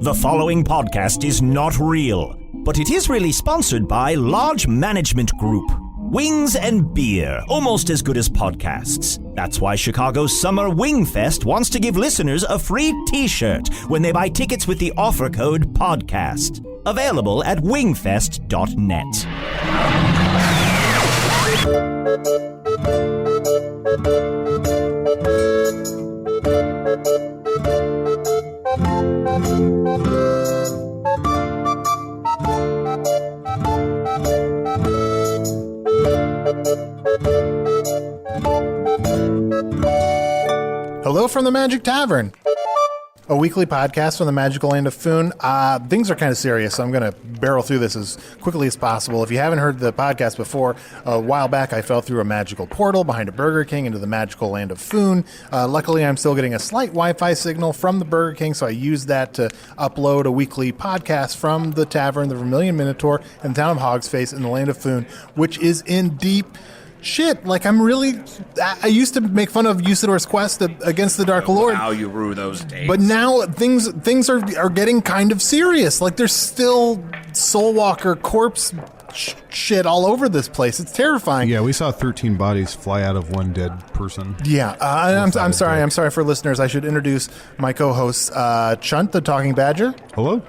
The following podcast is not real, but it is really sponsored by Large Management Group. Wings and beer, almost as good as podcasts. That's why Chicago's Summer Wing Fest wants to give listeners a free t-shirt when they buy tickets with the offer code PODCAST. Available at wingfest.net. Hello from the Magic Tavern, a weekly podcast from the magical land of Foon. Things are kind of serious, so I'm going to barrel through this as quickly as possible. If you haven't heard the podcast before, a while back I fell through a magical portal behind a Burger King into the magical land of Foon. Luckily, I'm still getting a slight Wi-Fi signal from the Burger King, so I used that to upload a weekly podcast from the Tavern, the Vermilion Minotaur, in the town of Hogsface in the land of Foon, which is in deep shit. Like, I used to make fun of Usidore's quest against the Dark Lord. Now you rue those days. But now things are getting kind of serious. Like, there's still Soulwalker corpse shit all over this place. It's terrifying. Yeah, we saw 13 bodies fly out of one dead person. Yeah, I'm sorry for listeners. I should introduce my co-hosts, Chunt, the Talking Badger. Hello?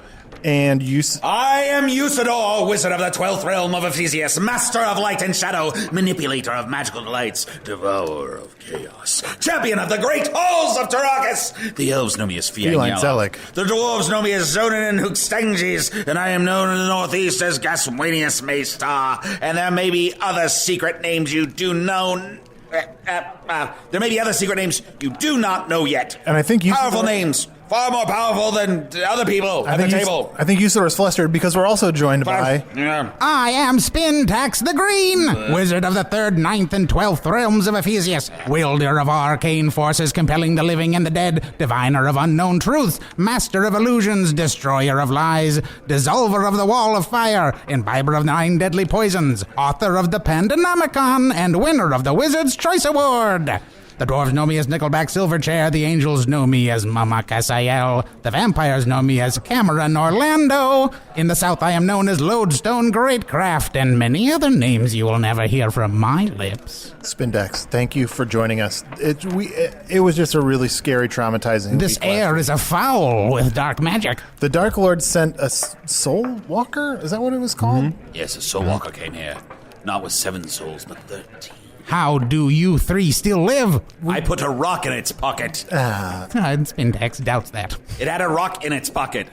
And I am Usidore, wizard of the 12th realm of Ephesius, master of light and shadow, manipulator of magical delights, devourer of chaos, champion of the great halls of Tarakas. The elves know me as Feline Zelic. The dwarves know me as Zonin and Hookstanges, and I am known in the northeast as Gaswanius Maystar, and there may be other secret names you do know. There may be other secret names you do not know yet. And I think powerful names. Far more powerful than other people at the table. I think Usidore's flustered because we're also joined by... I am Spintax the Green, wizard of the 3rd, 9th, and 12th realms of Ephesius, wielder of arcane forces compelling the living and the dead, diviner of unknown truths, master of illusions, destroyer of lies, dissolver of the wall of fire, imbiber of 9 deadly poisons, author of the Pandanomicon, and winner of the Wizard's Choice Award. The dwarves know me as Nickelback Silverchair, the angels know me as Mama Casael, the vampires know me as Cameron Orlando, in the south I am known as Lodestone Greatcraft, and many other names you will never hear from my lips. Spindex, thank you for joining us. It was just a really scary, traumatizing This air is afoul with dark magic. The Dark Lord sent a Soul Walker? Is that what it was called? Mm-hmm. Yes, a Soul Walker came here, not with 7 souls, but 13. How do you 3 still live? I put a rock in its pocket. Spintax doubts that. It had a rock in its pocket.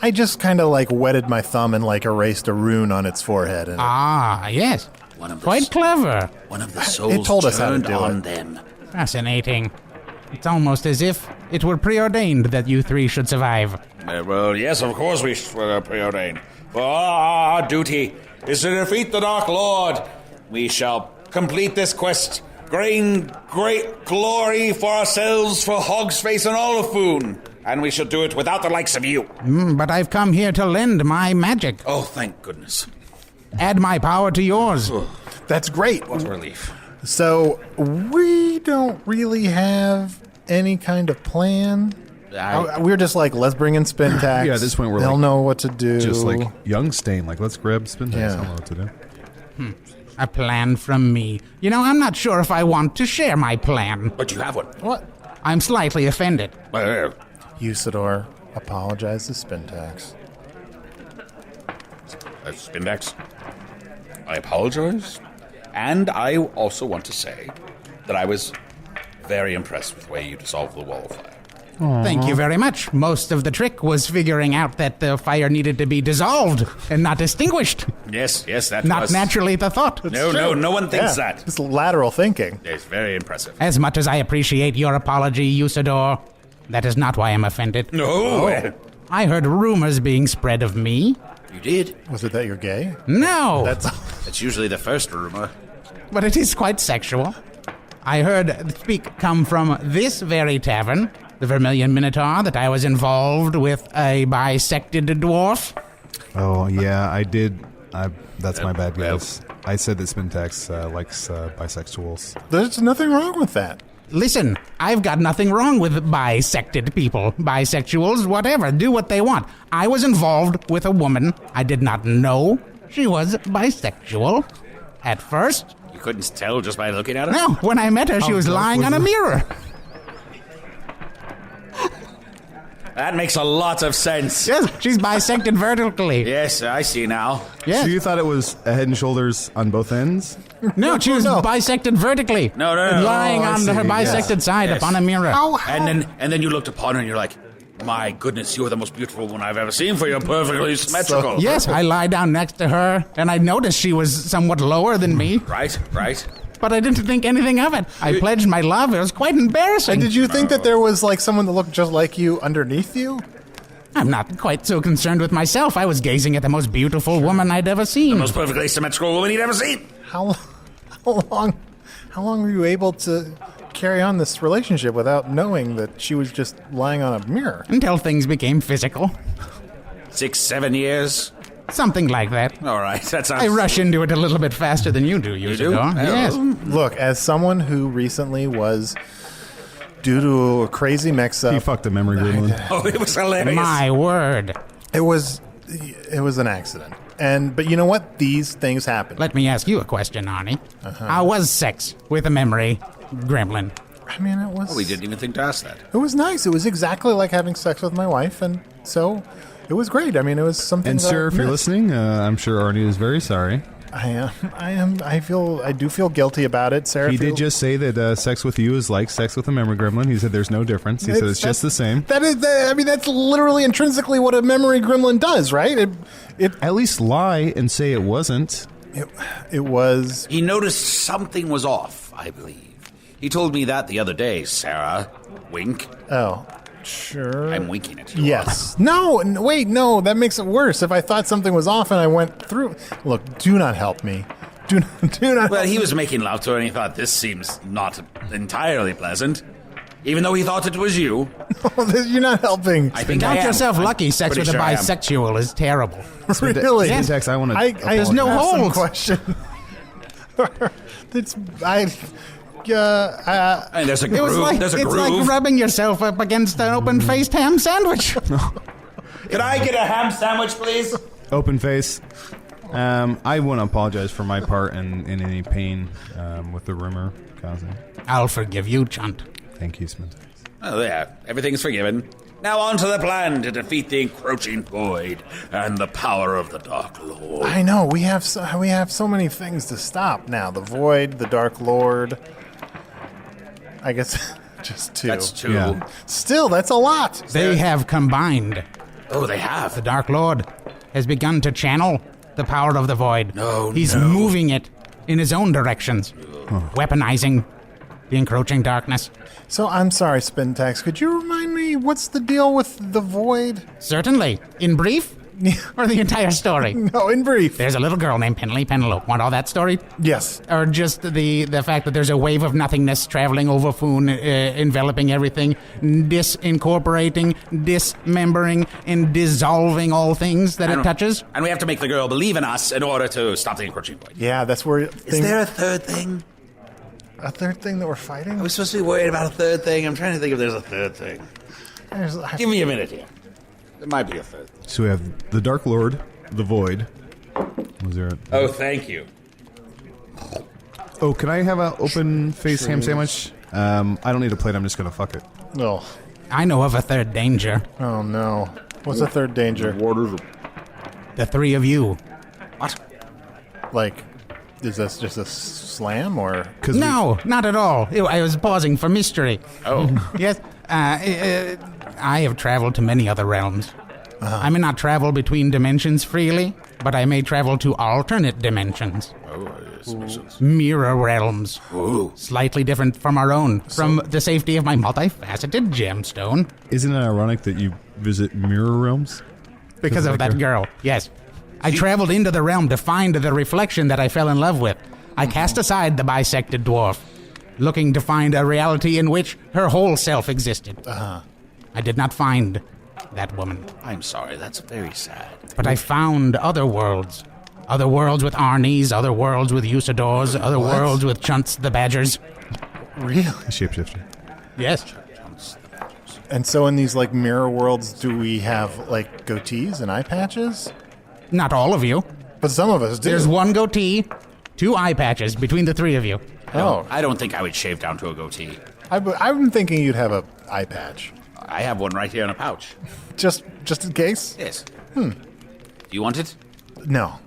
I just kind of wetted my thumb and erased a rune on its forehead. And Yes. Quite clever. One of the souls it told us how to do on it. them. Fascinating. It's almost as if it were preordained that you 3 should survive. Well, yes, of course we were preordained. For our duty is to defeat the Dark Lord. We shall complete this quest, gain great glory for ourselves, for Hogsface and all of Foon, and we shall do it without the likes of you. But I've come here to lend my magic. Oh, thank goodness. Add my power to yours. That's great. What a relief. So, we don't really have any kind of plan. We're just let's bring in Spintax. Yeah, at this point they'll know what to do. Just young Stain, let's grab Spintax. I don't know what to do. A plan from me. I'm not sure if I want to share my plan. But you have one. What? I'm slightly offended. Usidore, apologize to Spintax. Spintax, I apologize. And I also want to say that I was very impressed with the way you dissolved the wall of fire. Aww. Thank you very much. Most of the trick was figuring out that the fire needed to be dissolved and not extinguished. Yes, that not was... Not naturally the thought. No one thinks that. It's lateral thinking. It's very impressive. As much as I appreciate your apology, Usidore, that is not why I'm offended. No. I heard rumors being spread of me. You did? Was it that you're gay? No. That's usually the first rumor. But it is quite sexual. I heard the speak come from this very tavern, the Vermilion Minotaur, that I was involved with a bisected dwarf. Oh, yeah, I did. That's my bad, guys. I said that Spintax likes bisexuals. There's nothing wrong with that. Listen, I've got nothing wrong with bisected people. Bisexuals, whatever, do what they want. I was involved with a woman. I did not know she was bisexual at first. You couldn't tell just by looking at her? No, when I met her, she was lying on a mirror. That makes a lot of sense. Yes, she's bisected vertically. Yes, I see now. Yes. So you thought it was a head and shoulders on both ends? No, she was bisected vertically. No. Lying Oh, on her bisected side upon a mirror. And then you looked upon her and you're like, my goodness, you're the most beautiful woman I've ever seen, for you're perfectly symmetrical. Yes, I lie down next to her, and I noticed she was somewhat lower than me. Right. But I didn't think anything of it. I pledged my love. It was quite embarrassing. And did you think that there was like someone that looked just like you underneath you? I'm not quite so concerned with myself. I was gazing at the most beautiful woman I'd ever seen. The most perfectly symmetrical woman you'd ever seen. How long were you able to carry on this relationship without knowing that she was just lying on a mirror? Until things became physical. 6-7 years. Something like that. All right, that sounds... I rush into it a little bit faster than you do, Usidore. Yes. Look, as someone who recently was, due to a crazy mix-up... He fucked a memory gremlin. Oh, it was hilarious. My word. It was an accident. But you know what? These things happen. Let me ask you a question, Arnie. How was sex with a memory gremlin? I mean, it was... We didn't even think to ask that. It was nice. It was exactly like having sex with my wife, and so it was great. I mean, it was something. And that sir, I if you're missed. listening, I'm sure Arnie is very sorry. I do feel guilty about it, Sarah. He did just say that sex with you is like sex with a memory gremlin. He said there's no difference. He said it's just the same. That's literally intrinsically what a memory gremlin does, right? At least lie and say it wasn't. It was. He noticed something was off, I believe. He told me that the other day, Sarah. Wink. Oh, sure. I'm winking at you. Yes. No, wait, no, that makes it worse. If I thought something was off and I went through... Look, do not help me. Do not Well, he was making love to her and he thought this seems not entirely pleasant. Even though he thought it was you. No, you're not helping. I think I Count am. yourself I'm lucky. Sex pretty with a sure I am. bisexual is terrible. Really? Spintax, I want to... There's no Some holes. question. And there's a It was groove. like, There's a it's groove. like rubbing yourself up against an open-faced ham sandwich. Can I get a ham sandwich, please? Open face. I want to apologize for my part in any pain with the rumor causing. I'll forgive you, Chunt. Thank you, Spintax. Oh, there. Everything's forgiven. Now on to the plan to defeat the encroaching void and the power of the Dark Lord. I know, we have so many things to stop now. The Void, the Dark Lord. I guess just two. That's two. Yeah. Still, that's a lot. They have combined. Oh, they have. The Dark Lord has begun to channel the power of the Void. He's moving it in his own directions, weaponizing the encroaching darkness. So I'm sorry, Spintax. Could you remind me what's the deal with the Void? Certainly. In brief? Or the entire story? No, in brief. There's a little girl named Penelope. Want all that story? Yes. Or just the fact that there's a wave of nothingness traveling over Foon, enveloping everything, disincorporating, dismembering, and dissolving all things that it touches? And we have to make the girl believe in us in order to stop the encroaching void. Yeah, that's where... Is there a third thing? a third thing that we're fighting? Are we supposed to be worried about a third thing? I'm trying to think if there's a third thing. Give me a minute here. There might be a third thing. So we have the Dark Lord, the Void. Was there? Oh, thank you. Oh, can I have an open face ham sandwich? I don't need a plate. I'm just gonna fuck it. No. I know of a third danger. Oh, no. What's the third danger? The three of you. What? Like, is this just a slam or? No, not at all. I was pausing for mystery. Oh. Yes, I have traveled to many other realms. I may not travel between dimensions freely, but I may travel to alternate dimensions. Oh, yes. Mirror realms. Ooh. Slightly different from our own, from the safety of my multifaceted gemstone. Isn't it ironic that you visit mirror realms? Because of that girl, yes. I traveled into the realm to find the reflection that I fell in love with. I cast aside the bisected dwarf, looking to find a reality in which her whole self existed. I did not find that woman. I'm sorry, that's very sad. But I found other worlds. Other worlds with Arnies, other worlds with Usidores, other worlds with Chunts the Badgers. Really? Shapeshifter. Yes. And so in these like mirror worlds, do we have like goatees and eye patches? Not all of you. But some of us do. There's one goatee, 2 eye patches between the 3 of you. Oh, I don't think I would shave down to a goatee. I'm thinking you'd have a eye patch, I have one right here in a pouch. just in case. Yes. Do you want it? No.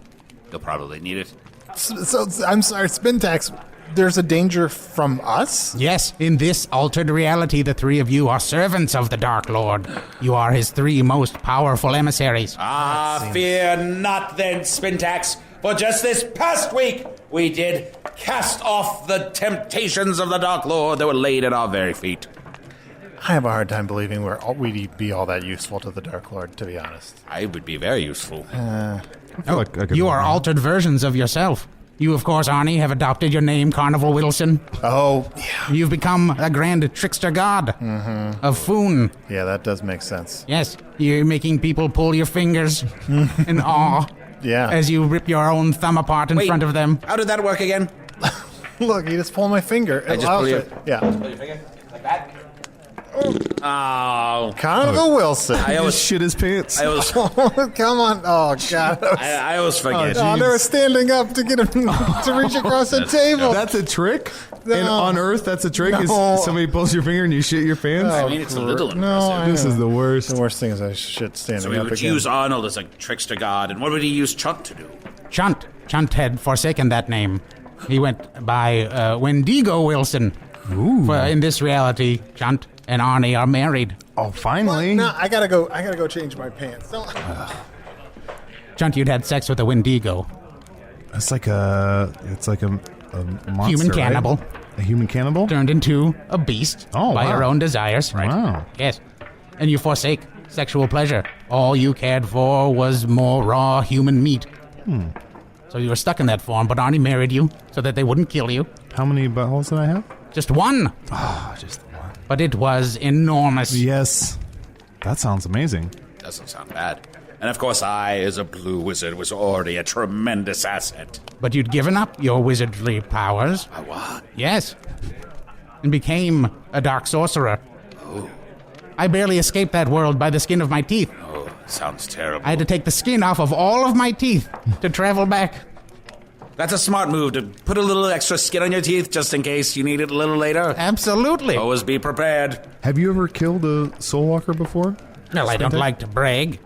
You'll probably need it. So I'm sorry, Spintax. There's a danger from us? Yes, in this altered reality, the 3 of you are servants of the Dark Lord. You are his 3 most powerful emissaries. Fear not then, Spintax. For just this past week, we did cast off the temptations of the Dark Lord that were laid at our very feet. I have a hard time believing we'd be all that useful to the Dark Lord, to be honest. I would be very useful. You are altered versions of yourself. You, of course, Arnie, have adopted your name, Carnival Wilson. Oh, yeah. You've become a grand trickster god of Foon. Yeah, that does make sense. Yes, you're making people pull your fingers in awe Yeah. as you rip your own thumb apart in Wait, front of them. How did that work again? Look, you just pull my finger. I just pull your... Yeah. Pull your finger? Like that? Oh. Carnival Wilson. I He always... just shit his pants. I always... Come on. Oh, God. I always forget. Oh, they were standing up to get him to reach across the table. That's a trick? No. And on Earth, that's a trick? Is No. somebody pulls your finger and you shit your pants? I mean, it's a little No, impressive. I This know. is the worst. The worst thing is I shit standing So we up would again. use Arnold as a trickster god, and what would he use Chunt to do? Chunt. Chunt had forsaken that name. He went by Wendigo Wilson. For in this reality, Chunt and Arnie are married. Oh, finally. No, I gotta go change my pants. Don't. Chunt, you'd had sex with a Wendigo. It's like a monster, Human right? cannibal. A human cannibal? Turned into a beast Oh, by wow. your own desires. Right. Wow. Yes. And you forsake sexual pleasure. All you cared for was more raw human meat. So you were stuck in that form, but Arnie married you so that they wouldn't kill you. How many buttholes did I have? Just one. Oh, just one. But it was enormous. Yes. That sounds amazing. Doesn't sound bad. And of course, I, as a blue wizard, was already a tremendous asset. But you'd given up your wizardly powers. I what? Yes. And became a dark sorcerer. Oh. I barely escaped that world by the skin of my teeth. Oh, sounds terrible. I had to take the skin off of all of my teeth to travel back. That's a smart move, to put a little extra skin on your teeth just in case you need it a little later. Absolutely. Always be prepared. Have you ever killed a soul walker before? Well, I don't like to brag.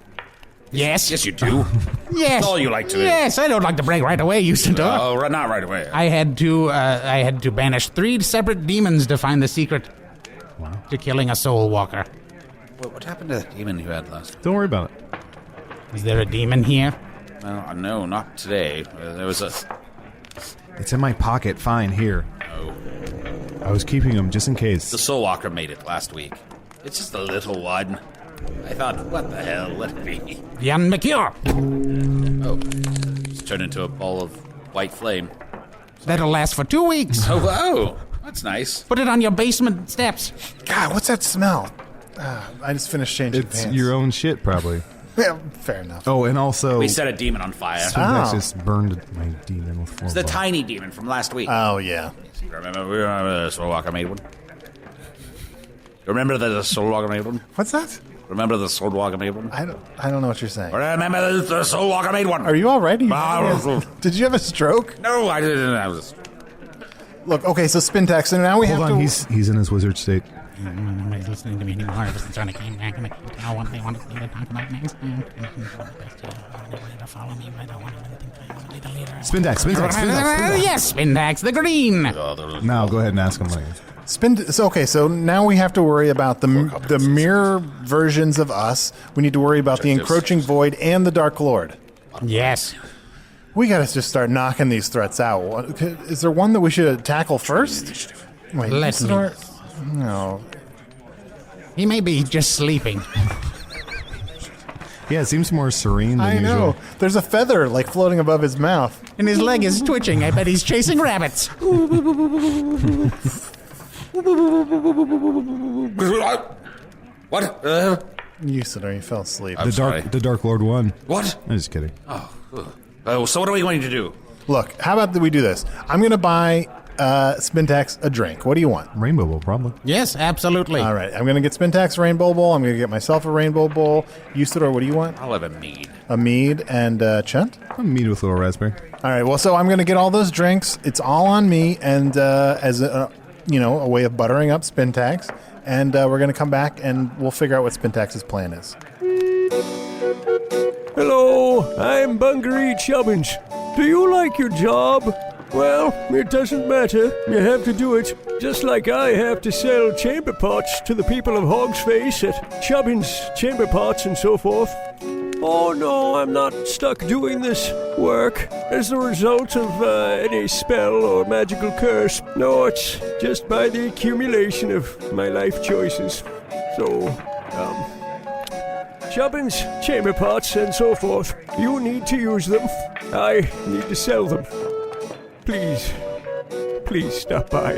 Yes. Yes, you do. Yes. That's all you like to do. Yes, I don't like to brag right away, Usidore. Oh, not right away. I had to banish 3 separate demons to find the secret to killing a soul walker. What happened to that demon you had last? Don't worry about it. Is there a demon here? Well, no, not today. There was a... It's in my pocket. Fine, here. Oh. I was keeping them just in case. The Soul Walker made it last week. It's just a little one. I thought, what the hell, let it be. Jan McCure. Oh. Just turned into a ball of white flame. That'll last for 2 weeks. Oh, that's nice. Put it on your basement steps. God, what's that smell? I just finished changing It's pants. your own shit, probably. Yeah, fair enough. Oh, and also... We set a demon on fire. Spintax Oh. just burned my demon with 4 It's the bullets. tiny demon from last week. Oh, yeah. Remember the Soul Walker made one? Remember the Soul Walker made one? What's that? Remember the Soul Walker made one? I don't know what you're saying. Remember the Soul Walker made one? Are you all right? Ah, Did you have a stroke? No, I didn't. I was... Look, okay, so Spintax, and now we Hold have on, to... he's in his wizard state. Nobody's listening to me anymore. Since I came back and I know what they wanted me to talk about next. Follow me, but I don't want anything to be the leader. Spintax. Yes, Spintax the Green. Now, go ahead and ask him later. So now we have to worry about the mirror versions of us. We need to worry about the encroaching void and the Dark Lord. Yes. We gotta just start knocking these threats out. Is there one that we should tackle first? Wait, Let me. No. He may be just sleeping. Yeah, it seems more serene than I know. usual. There's a feather like floating above his mouth. And his leg is twitching. I bet he's chasing rabbits. What? Usidore, you fell asleep. The Dark Lord won. What? I'm just kidding. Oh, so what are we going to do? Look, how about we do this? I'm gonna buy Spintax a drink. What do you want? Rainbow Bowl, probably. Yes, absolutely. All right, I'm going to get Spintax a Rainbow Bowl. I'm going to get myself a Rainbow Bowl. Usidore, what do you want? I'll have a mead. A mead and Chunt? A mead with a little raspberry. All right, well, so I'm going to get all those drinks. It's all on me, and as a way of buttering up Spintax, and we're going to come back and we'll figure out what Spintax's plan is. Hello, I'm Bungaree Chubbins. Do you like your job? Well, it doesn't matter. You have to do it. Just like I have to sell chamber pots to the people of Hogsface at Chubbins Chamber Pots and so forth. Oh no, I'm not stuck doing this work as the result of any spell or magical curse. No, it's just by the accumulation of my life choices. So, Chubbins, chamber pots, and so forth. You need to use them. I need to sell them. Please stop by.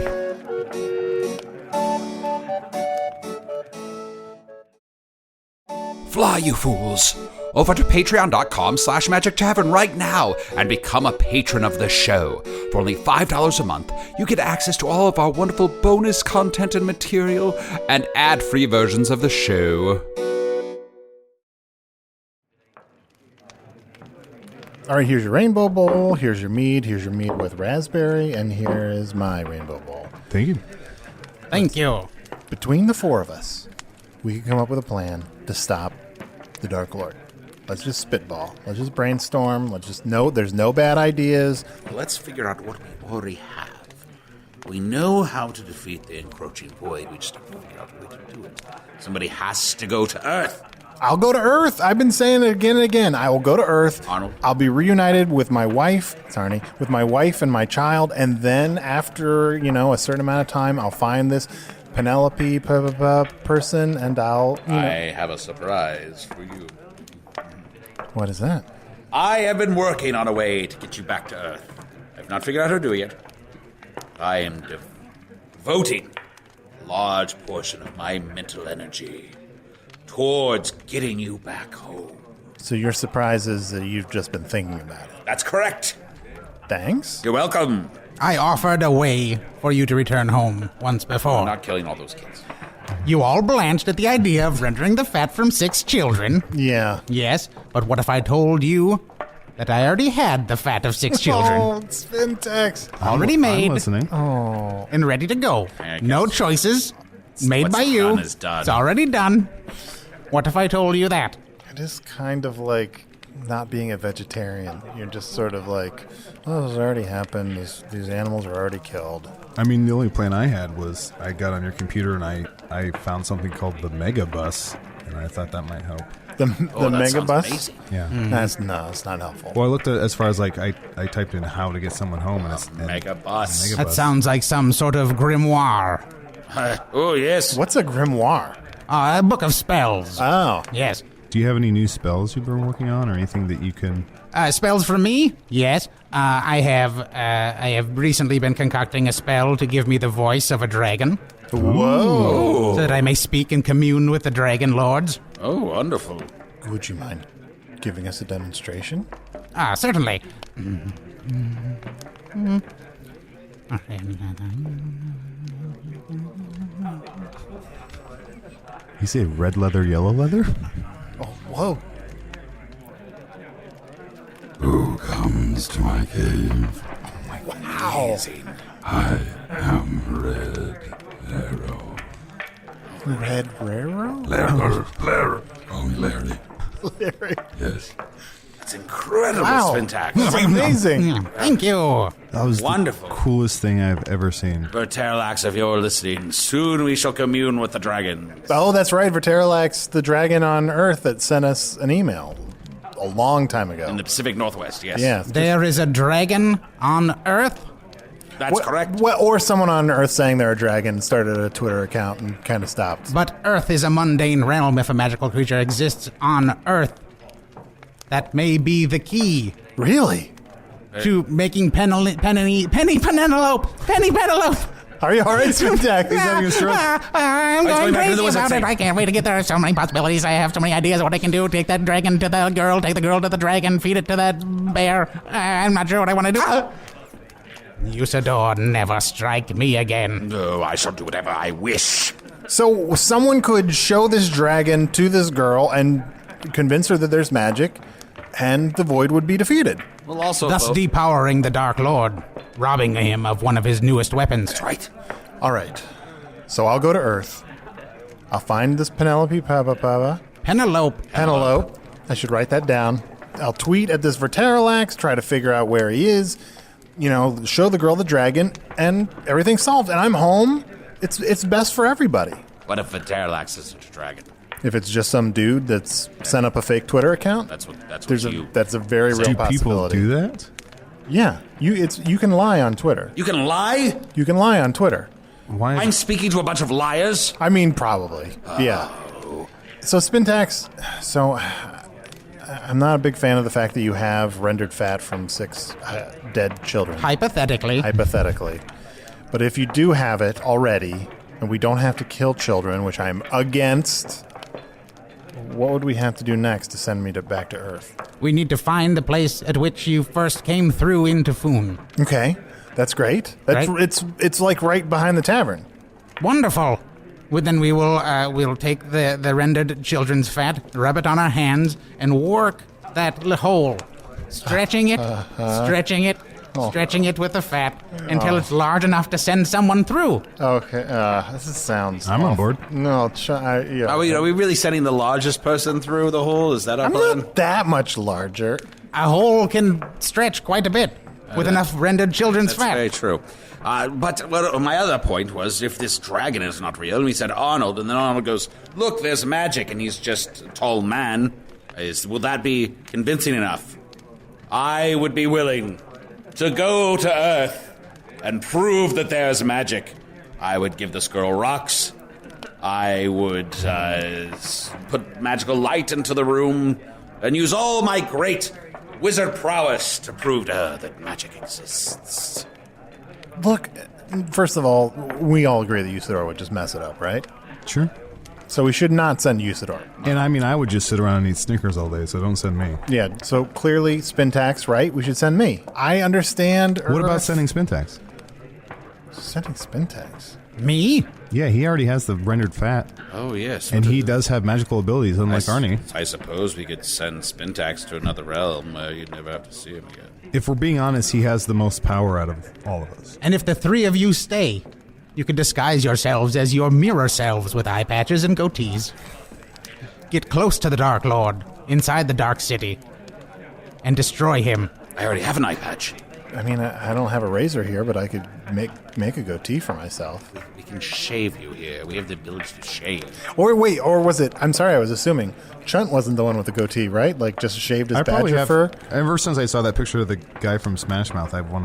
Fly, you fools! Over to patreon.com/Magic Tavern right now and become a patron of the show. For only $5 a month, you get access to all of our wonderful bonus content and material and ad-free versions of the show. All right, here's your Rainbow Bowl. Here's your mead. Here's your mead with raspberry. And here is my Rainbow Bowl. Thank you. Thank you. Between the four of us, we can come up with a plan to stop the Dark Lord. Let's just spitball. Let's just brainstorm. Let's just know there's no bad ideas. Let's figure out what we already have. We know how to defeat the encroaching void. We just have to figure out a way to do it. Somebody has to go to Earth. I'll go to Earth. I've been saying it again and again. I will go to Earth. Arnold. I'll be reunited with my wife. It's Arnie. With my wife and my child. And then after, a certain amount of time, I'll find this Penelope person and I'll... I have a surprise for you. What is that? I have been working on a way to get you back to Earth. I've not figured out how to do it yet. I am devoting a large portion of my mental energy towards getting you back home. So your surprise is that you've just been thinking about it. That's correct. Thanks. You're welcome. I offered a way for you to return home once before. I'm not killing all those kids. You all blanched at the idea of rendering the fat from 6 children. Yeah. Yes, but what if I told you that I already had the fat of 6 children? Oh, Spintax. Already I'm made listening. and ready to go. I No guess choices. Made what's by you. done is done. It's already done. What if I told you that? It is kind of like not being a vegetarian. You're just sort of like, oh, this has already happened. These animals are already killed. I mean, the only plan I had was I got on your computer and I found something called the Mega Bus, and I thought that might help. The that mega sounds bus? amazing. Yeah. It's not helpful. Well, I looked at as far as like I typed in how to get someone home, and it's Mega bus. Mega That bus. sounds like some sort of grimoire. Oh, yes. What's a grimoire? A book of spells. Oh. Yes. Do you have any new spells you've been working on, or anything that you can? Spells for me? Yes. I have recently been concocting a spell to give me the voice of a dragon, Whoa. so that I may speak and commune with the dragon lords. Oh, wonderful. Would you mind giving us a demonstration? Certainly. You say red leather, yellow leather? Oh, whoa. Who comes to my cave? Wow. I am Red Arrow. Red Raro? Larry. Call me Larry. Larry. Yes. That's incredible, Wow. Spintax. That's amazing. Thank you. That was Wonderful. the coolest thing I've ever seen. Verterax, if you're listening, soon we shall commune with the dragon. Oh, that's right. Verterax, the dragon on Earth that sent us an email a long time ago. In the Pacific Northwest, yes. Yeah. There is a dragon on Earth? That's correct. Or someone on Earth saying they're a dragon started a Twitter account and kind of stopped. But Earth is a mundane realm. If a magical creature exists on Earth, that may be the key Really? to making Penny Penelope. Are you all right, Spintax? He's having a stroke. I'm going going back to the crazy wizard about it. thing. I can't wait to get there. So many possibilities. I have so many ideas of what I can do. Take that dragon to the girl. Take the girl to the dragon. Feed it to that bear. I'm not sure what I want to do. Usidore, never strike me again. No, I shall do whatever I wish. So someone could show this dragon to this girl and convince her that there's magic, and the void would be defeated. Well, also... Thus depowering the Dark Lord, robbing him of one of his newest weapons. That's right. All right. So I'll go to Earth. I'll find this Penelope. Penelope. I should write that down. I'll tweet at this Verterilax, try to figure out where he is, show the girl the dragon, and everything's solved. And I'm home. It's best for everybody. What if Verterilax is such a dragon? If it's just some dude that's sent up a fake Twitter account, That's what that's a very real Do possibility. people do that? Yeah, you can lie on Twitter. You can lie? You can lie on Twitter. Why? I'm speaking to a bunch of liars? I mean, probably. Yeah. So Spintax, I'm not a big fan of the fact that you have rendered fat from 6 dead children. Hypothetically. But if you do have it already, and we don't have to kill children, which I'm against, what would we have to do next to send me back to Earth? We need to find the place at which you first came through into Foon. Okay, that's great. Right. It's like right behind the tavern. Wonderful. Well, then we'll take the rendered children's fat, rub it on our hands, and work that hole, stretching it with the fat until it's large enough to send someone through. Okay, this sounds... I'm on board. No, yeah. Are we really sending the largest person through the hole? Is that our I'm plan? not that much larger. A hole can stretch quite a bit with enough rendered children's That's fat. very true. But my other point was, if this dragon is not real, and we said Arnold, and then Arnold goes, look, there's magic, and he's just a tall man, will that be convincing enough? I would be willing to go to Earth and prove that there's magic. I would give this girl rocks. I would put magical light into the room and use all my great wizard prowess to prove to her that magic exists. Look, first of all, we all agree that Usidore would just mess it up, right? Sure. So we should not send Usidore. And I mean, I would just sit around and eat Snickers all day, so don't send me. Yeah, so clearly Spintax, right? We should send me. I understand Earth. What about sending Spintax? Sending Spintax? Me? Yeah, he already has the rendered fat. Oh, yes. And he does have magical abilities, unlike Arnie. I suppose we could send Spintax to another realm where you'd never have to see him again. If we're being honest, he has the most power out of all of us. And if the three of you stay, you can disguise yourselves as your mirror selves with eye patches and goatees. Get close to the Dark Lord, inside the Dark City, and destroy him. I already have an eye patch. I mean, I don't have a razor here, but I could make a goatee for myself. We can shave you here. We have the ability to shave. Or wait, or was it... I'm sorry, I was assuming. Chunt wasn't the one with the goatee, right? Like, just shaved his badger fur? Ever since I saw that picture of the guy from Smash Mouth, I want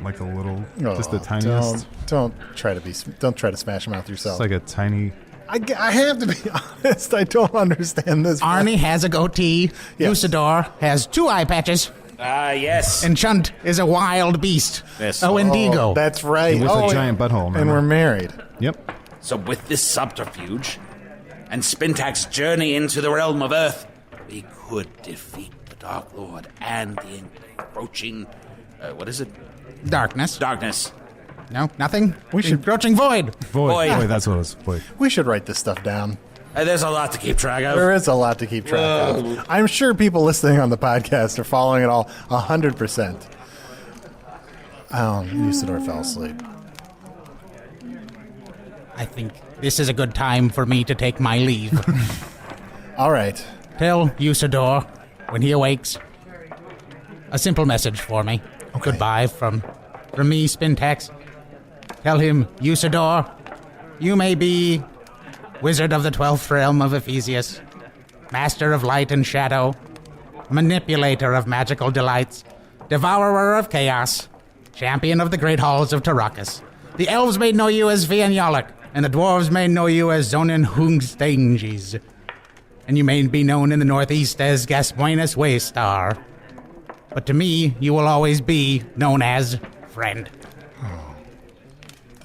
like a little... just the tiniest... Don't try to Smash Mouth yourself. It's like a tiny... I have to be honest, I don't understand this. Arnie has a goatee. Yes. Usidore has 2 eye patches. Yes. And Chunt is a wild beast. Yes. A Wendigo. Oh, that's right. With a giant butthole, And remember? we're married. Yep. So with this subterfuge and Spintax's journey into the realm of Earth, we could defeat the Dark Lord and the encroaching... what is it? Darkness. Darkness. No, nothing? We should- Encroaching void. Void. Void, that's what it was. Void. We should write this stuff down. There's a lot to keep track of. There is a lot to keep track of. I'm sure people listening on the podcast are following it all 100%. Usidore fell asleep. I think this is a good time for me to take my leave. All right. Tell Usidore, when he awakes, a simple message for me. Okay. Goodbye from me, Spintax. Tell him, Usidore, you may be wizard of the 12th realm of Ephesius, master of light and shadow, manipulator of magical delights, devourer of chaos, champion of the great halls of Tarakas. The elves may know you as Vianyalak, and the dwarves may know you as Zonin Hungstanges. And you may be known in the northeast as Gaspoinus Waystar. But to me, you will always be known as friend.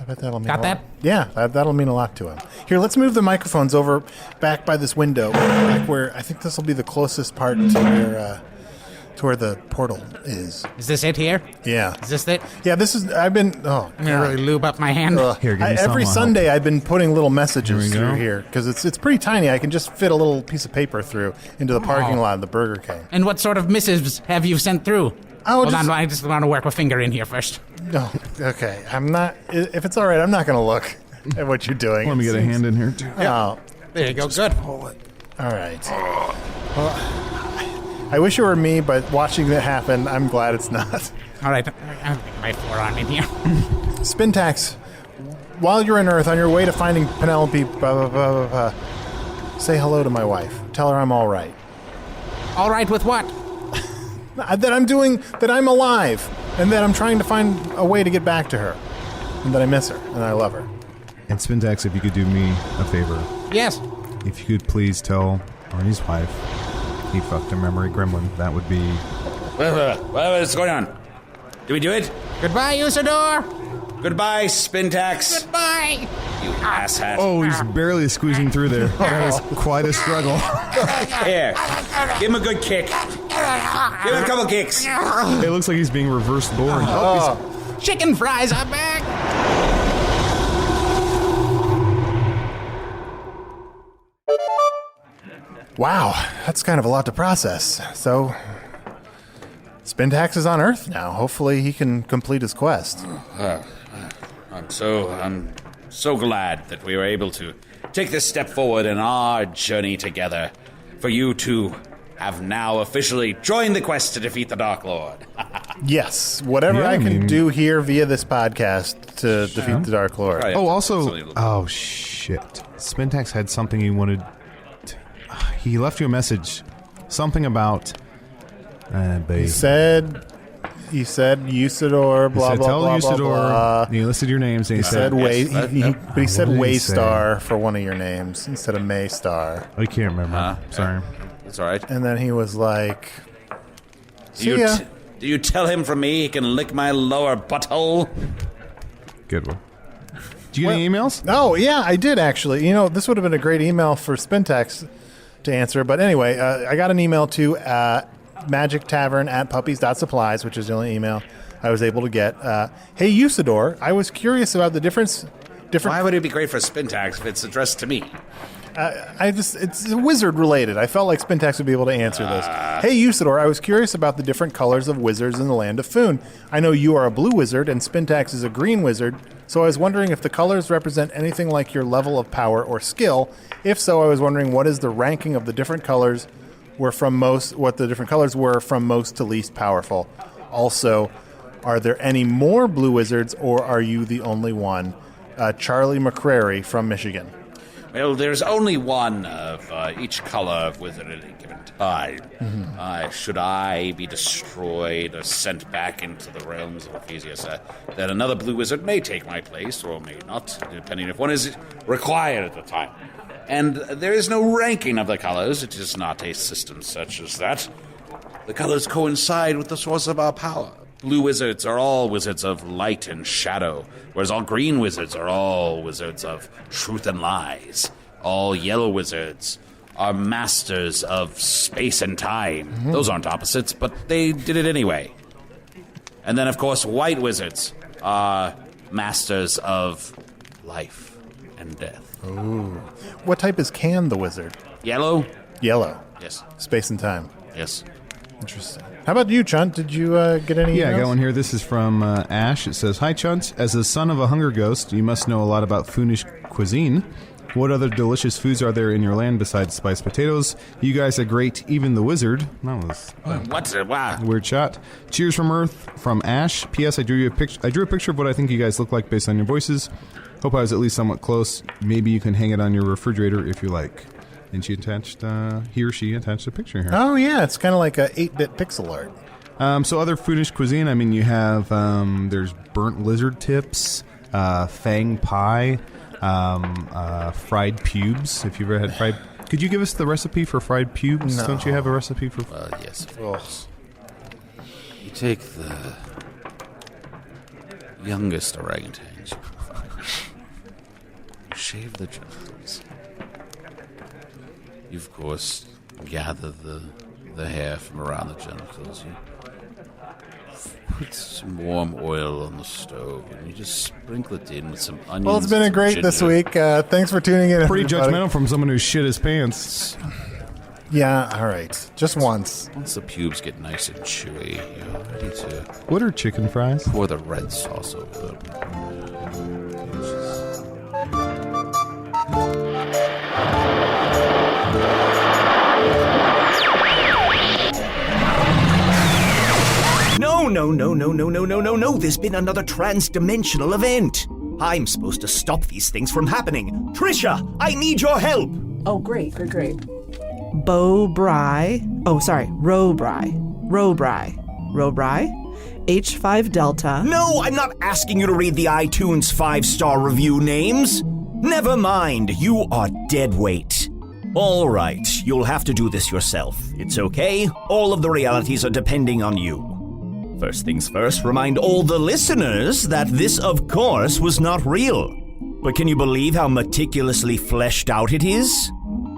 I bet that'll mean Got a that? lot. Yeah, that'll mean a lot to him. Here, let's move the microphones over back by this window, back where I think this will be the closest part to to where the portal is. Is this it here? Yeah. Is this it? Yeah, this is... I've been... Oh, I'm gonna really lube up my hand. Here, give me some, every I'll Sunday I've been putting little messages Here we through go. here because it's pretty tiny. I can just fit a little piece of paper through into the parking lot of the Burger King. And what sort of missives have you sent through? Oh, Hold on, I just want to work my finger in here first. No, okay. I'm not... If it's all right, I'm not going to look at what you're doing. Let me get a hand in here, too. Oh, There you go, good. all right. Well, I wish it were me, but watching it happen, I'm glad it's not. All right, I'll get my forearm in here. Spintax, while you're on Earth, on your way to finding Penelope, blah, blah, blah, blah, blah, say hello to my wife. Tell her I'm all right. All right with what? That I'm alive, and that I'm trying to find a way to get back to her, and that I miss her, and I love her. And Spintax, if you could do me a favor. Yes. If you could please tell Arnie's wife he fucked a memory gremlin, that would be... What's going on? Did we do it? Goodbye, Usidore. Goodbye, Spintax. Goodbye. You asshat. Oh, he's barely squeezing through there. That was quite a struggle. Here, give him a good kick. Give him a couple kicks. It looks like he's being reverse born. Chicken fries are back. Wow, that's kind of a lot to process. So, Spintax is on Earth now. Hopefully he can complete his quest. I'm so glad that we were able to take this step forward in our journey together. For you two have now officially joined the quest to defeat the Dark Lord. Yes, whatever Yeah, I can I mean- do here via this podcast to defeat the Dark Lord. Right. Oh, also... Something- Oh, shit. Spintax had something he wanted... He left you a message. Something about... He said Usidore, blah, he said, blah, tell blah, Usidore. blah, blah. He listed your names, and he He said said... Way, Yes, but he said What did he say? Waystar for one of your names instead of Maystar. I can't remember. Sorry. That's all right. And then he was like, Do see you, ya. do you tell him from me he can lick my lower butthole? Good one. Do you get any emails? Oh, yeah, I did actually. You know, this would have been a great email for Spintax to answer. But anyway, I got an email to magictavern@puppies.supplies, which is the only email I was able to get. Hey, Usidore, I was curious about the different. Why would it be great for Spintax if it's addressed to me? It's wizard related. I felt like Spintax would be able to answer this. Hey, Usidore, I was curious about the different colors of wizards in the land of Foon. I know you are a blue wizard and Spintax is a green wizard, so I was wondering if the colors represent anything like your level of power or skill. If so, I was wondering what is the ranking of the different colors what the different colors were from most to least powerful. Also, are there any more blue wizards or are you the only one? Charlie McCrackin from Michigan. Well, there's only one of each color of wizard at any given time. Should I be destroyed or sent back into the realms of Ephesius, then another blue wizard may take my place or may not, depending if one is required at the time. And there is no ranking of the colors. It is not a system such as that. The colors coincide with the source of our power. Blue wizards are all wizards of light and shadow, whereas all green wizards are all wizards of truth and lies. All yellow wizards are masters of space and time. Those aren't opposites, but they did it anyway. And then, of course, white wizards are masters of life and death. Ooh. What type is Can the wizard? Yellow? Yellow. Yes. Space and time. Yes. Interesting. How about you, Chunt? Did you get any Yeah, I emails? got one here. This is from Ash. It says, Hi, Chunt. As the son of a hunger ghost, you must know a lot about Foonish cuisine. What other delicious foods are there in your land besides spiced potatoes? You guys are great, even the wizard. That was What's it? Wow. a weird shot. Cheers from Earth, from Ash. P.S. I drew a picture of what I think you guys look like based on your voices. Hope I was at least somewhat close. Maybe you can hang it on your refrigerator if you like. And she attached, he or she attached a picture here. Oh, yeah. It's kind of like a 8-bit pixel art. So other foodish cuisine, I mean, you have, there's burnt lizard tips, fang pie, fried pubes, if you've ever had fried... Could you give us the recipe for fried pubes? No. Don't you have a recipe for... Yes, of course. You take the youngest orangutans, you shave the genitals. You, of course, gather the the hair from around the genitals. You put some warm oil on the stove, and you just sprinkle it in with some onions. Well, it's been great this week. Thanks for tuning in. Pretty everybody. judgmental from someone who shit his pants. Yeah, all right. Just once. Once the pubes get nice and chewy, you're ready to What are chicken fries? pour the red sauce over them. No. There's been another trans-dimensional event. I'm supposed to stop these things from happening. Tricia, I need your help. Oh, great. Robri. H5 Delta. No, I'm not asking you to read the iTunes 5-star review names. Never mind, you are dead weight. All right, you'll have to do this yourself. It's okay, all of the realities are depending on you. First things first, remind all the listeners that this, of course, was not real. But can you believe how meticulously fleshed out it is?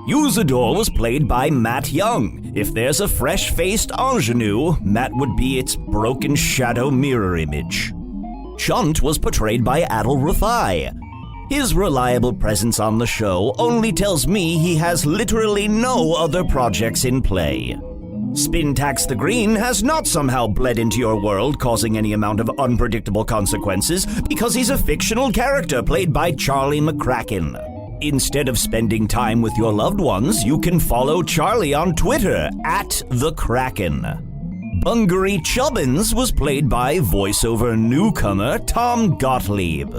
Usidore was played by Matt Young. If there's a fresh-faced ingenue, Matt would be its broken shadow mirror image. Chunt was portrayed by Adal Rifai. His reliable presence on the show only tells me he has literally no other projects in play. Spintax the Green has not somehow bled into your world, causing any amount of unpredictable consequences, because he's a fictional character played by Charlie McCrackin. Instead of spending time with your loved ones, you can follow Charlie on Twitter @TheKraken. Bungaree Chubbins was played by voiceover newcomer Tom Gottlieb.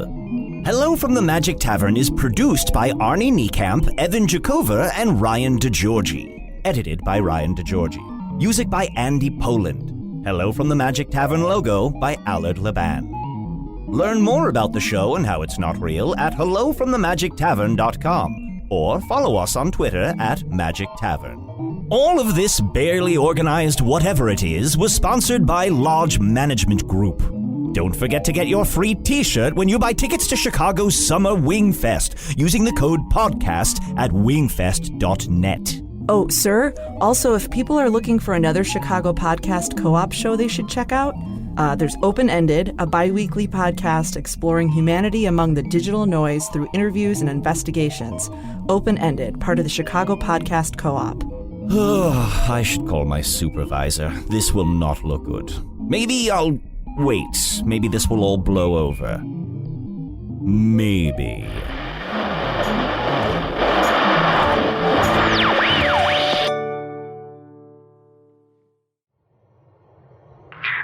Hello from the Magic Tavern is produced by Arnie Niekamp, Evan Jacover, and Ryan DiGiorgi. Edited by Ryan DiGiorgi. Music by Andy Poland. Hello from the Magic Tavern logo by Allard Laban. Learn more about the show and how it's not real at hellofromthemagictavern.com or follow us on Twitter @MagicTavern. All of this barely organized whatever it is was sponsored by Lodge Management Group. Don't forget to get your free t-shirt when you buy tickets to Chicago's Summer Wingfest using the code PODCAST at wingfest.net. Oh, sir, also if people are looking for another Chicago podcast co-op show they should check out, there's Open Ended, a bi-weekly podcast exploring humanity among the digital noise through interviews and investigations. Open Ended, part of the Chicago Podcast Co-op. I should call my supervisor. This will not look good. Maybe I'll wait. Maybe this will all blow over. Maybe.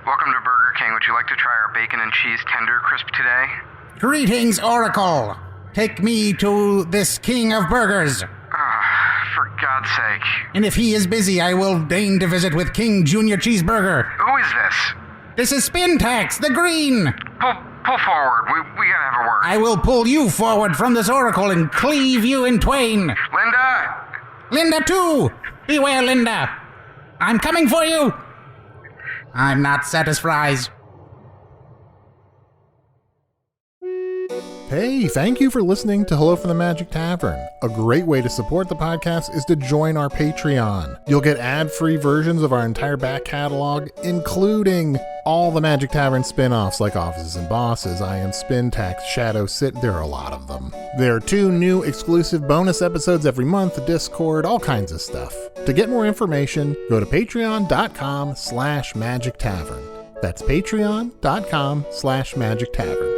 Welcome to Burger King. Would you like to try our bacon and cheese tender crisp today? Greetings, Oracle. Take me to this king of burgers. For God's sake. And if he is busy, I will deign to visit with King Junior Cheeseburger. Who is this? This is Spintax the Green. Pull forward. We gotta have a word. I will pull you forward from this oracle and cleave you in twain. Linda! Linda, too. Beware, Linda. I'm coming for you. I'm not satisfied. Hey, thank you for listening to Hello from the Magic Tavern. A great way to support the podcast is to join our Patreon. You'll get ad-free versions of our entire back catalog, including all the Magic Tavern spin-offs like Offices and Bosses, I Am Spintax, Shadow Sit, there are a lot of them. There are 2 new exclusive bonus episodes every month, Discord, all kinds of stuff. To get more information, go to patreon.com/Magic Tavern. That's patreon.com/Magic Tavern.